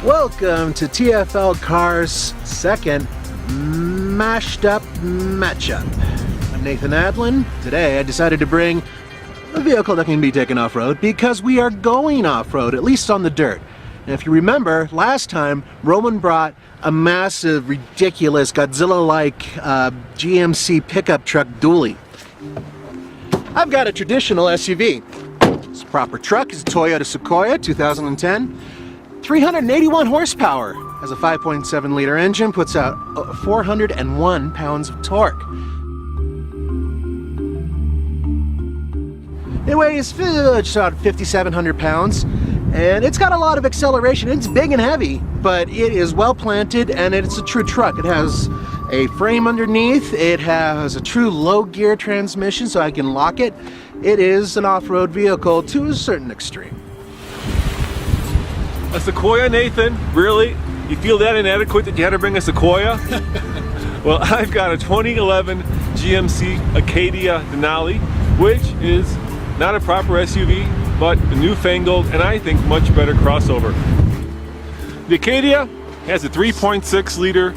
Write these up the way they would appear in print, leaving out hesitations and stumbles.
Welcome to TFL Cars' second mashed up matchup. I'm Nathan Adlin. Today I decided to bring a vehicle that can be taken off-road because we are going off-road, at least on the dirt. And if you remember, last time Roman brought a massive, ridiculous, Godzilla-like GMC pickup truck dually. I've got a traditional SUV. This proper truck is a Toyota Sequoia 2010. 381 horsepower, has a 5.7 liter engine, puts out 401 pounds of torque. It weighs just about 5,700 pounds, and it's got a lot of acceleration. It's big and heavy, but it is well planted and it's a true truck. It has a frame underneath, it has a true low gear transmission so I can lock it. It is an off-road vehicle to a certain extreme. A Sequoia, Nathan? Really? You feel that inadequate that you had to bring a Sequoia? Well, I've got a 2011 GMC Acadia Denali, which is not a proper SUV, but a newfangled and I think much better crossover. The Acadia has a 3.6 liter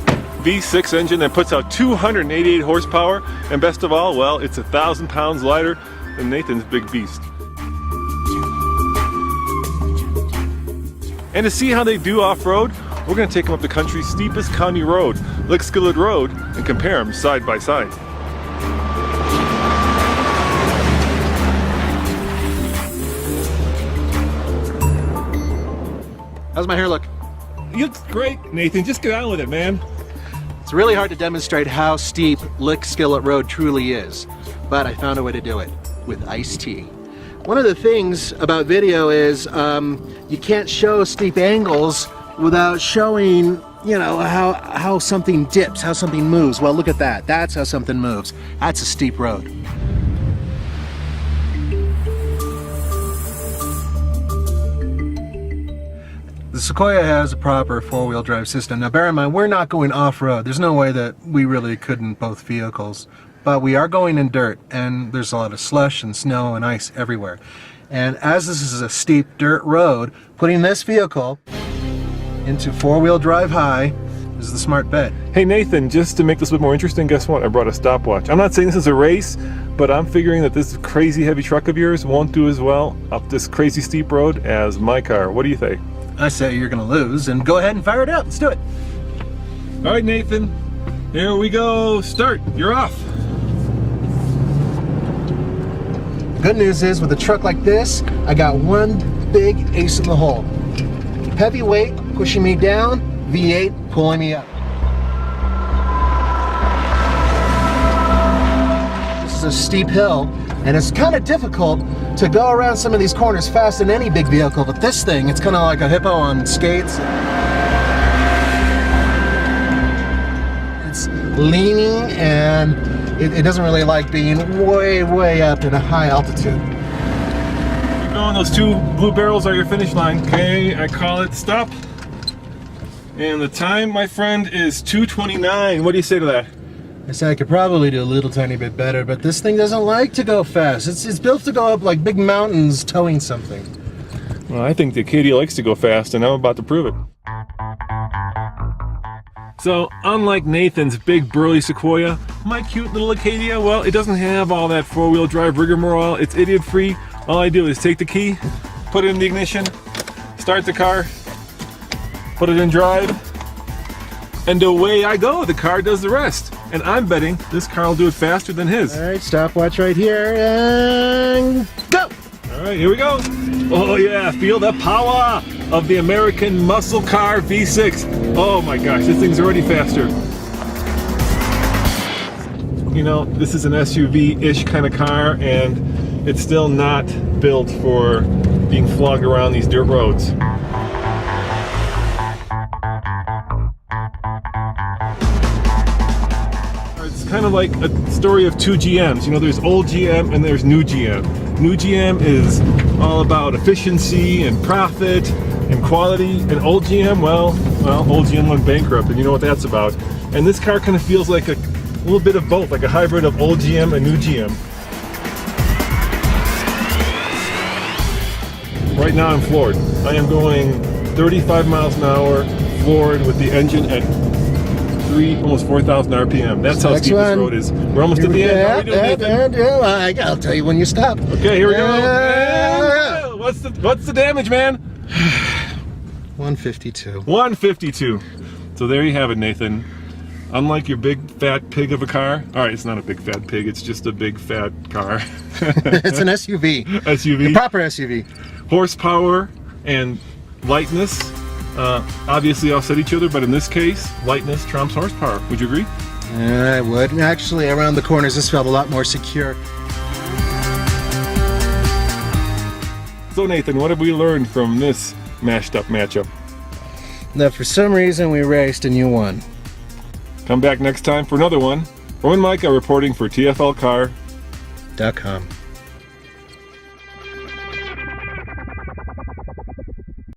V6 engine that puts out 288 horsepower, and best of all, well, it's 1,000 pounds lighter than Nathan's big beast. And to see how they do off-road, we're going to take them up the country's steepest county road, Lickskillet Road, and compare them side by side. How's my hair look? You look great, Nathan. Just get on with it, man. It's really hard to demonstrate how steep Lickskillet Road truly is, but I found a way to do it with iced tea. One of the things about video is you can't show steep angles without showing, you know, how something dips, how something moves. Well, look at that. That's how something moves. That's a steep road. The Sequoia has a proper four-wheel drive system. Now bear in mind, we're not going off-road. There's no way that we really could in both vehicles. But we are going in dirt, and there's a lot of slush and snow and ice everywhere. And as this is a steep dirt road, putting this vehicle into four-wheel drive high is the smart bet. Hey Nathan, just to make this a bit more interesting, guess what? I brought a stopwatch. I'm not saying this is a race, but I'm figuring that this crazy heavy truck of yours won't do as well up this crazy steep road as my car. What do you think? I say you're gonna lose, and go ahead and fire it up. Let's do it. All right, Nathan, here we go. Start. You're off. Good news is, with a truck like this, I got one big ace in the hole. Heavy weight pushing me down, V8 pulling me up. This is a steep hill, and it's kind of difficult to go around some of these corners fast in any big vehicle, but this thing, it's kind of like a hippo on skates. It's leaning, and it doesn't really like being way up in a high altitude. Keep going, those two blue barrels are your finish line. Okay, I call it stop. And the time, my friend, is 2:29. What do you say to that? I say I could probably do a little tiny bit better, but this thing doesn't like to go fast. It's built to go up like big mountains towing something. Well, I think the Acadia likes to go fast, and I'm about to prove it. So, unlike Nathan's big burly Sequoia, my cute little Acadia, well, it doesn't have all that four-wheel drive rigmarole. It's idiot-free. All I do is take the key, put it in the ignition, start the car, put it in drive, and away I go. The car does the rest. And I'm betting this car will do it faster than his. All right, stopwatch right here, and go! All right, here we go. Oh yeah, feel the power of the American muscle car V6. Oh my gosh, this thing's already faster. You know, this is an SUV-ish kind of car, and it's still not built for being flogged around these dirt roads. It's kind of like a story of two GMs. You know, there's old GM and there's new GM. New GM is all about efficiency and profit and quality, and old GM, well, old GM went bankrupt, and you know what that's about. And this car kind of feels like a little bit of both, like a hybrid of old GM and new GM. Right now I'm floored. I am going 35 miles an hour, floored with the engine at almost 4,000 RPM. That's how Next steep this one. road is. We're almost at the end. How are we doing, Nathan? I'll tell you when you stop. Okay, here we go. And what's the damage, man? 152. 152. So there you have it, Nathan. Unlike your big fat pig of a car. All right, it's not a big fat pig. It's just a big fat car. It's an SUV. SUV. A proper SUV. Horsepower and lightness obviously offset each other, but in this case, lightness trumps horsepower. Would you agree? I would. Actually, around the corners, this felt a lot more secure. So Nathan, what have we learned from this mashed up matchup? That for some reason we raced and you won. Come back next time for another one. Rowan Micah reporting for TFLcar. .com.